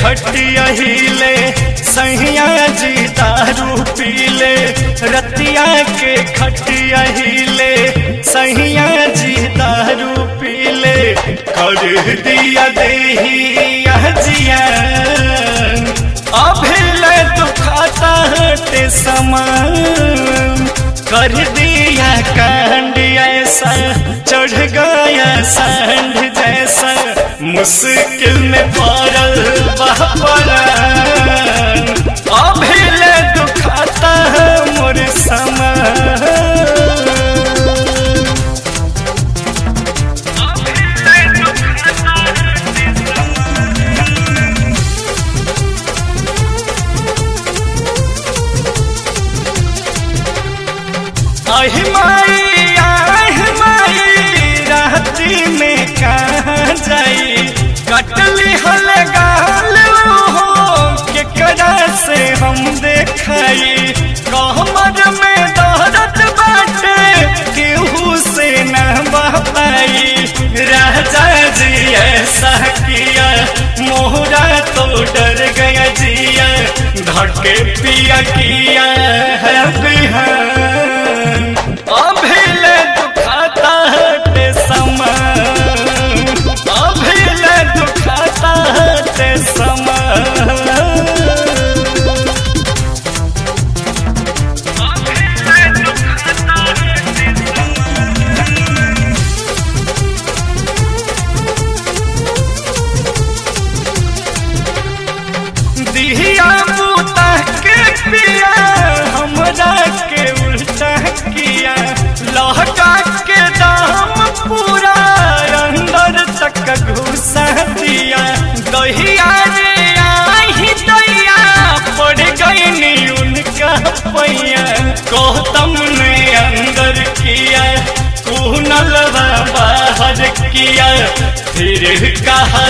खटिया हिले सैया जी दारू पीले रतिया के खटिया हिले सैया जी दारू पीले कर दिया देहिया जिया अभिले दुखाता हटे समान कर दिया कांड ऐसा चढ़ गया सांड जैसा मुश्किल में पड़ल बहपरान अभिले दुखाता है मोर समान आहि माई राती में कहाँ जाई कटली हल गाल हो केकरा से हम देखाई कमर में दर्द बाटे केहू से न बहपाई राजा जी ऐसा किया मोहरा तो डर गया जिया धड़के पिया किया है बिहान अभिले दुखाता है समान अभिले दुखाता है समान दिया बूता के पिया हमरा के उल्टा किया लहका के दाम पूरा अंदर तक घुसा दिया दहिया रे आही दैया पड़ गई उनका पैया गौतम ने अंदर किया कुनलवा बाहर किया फिर कहा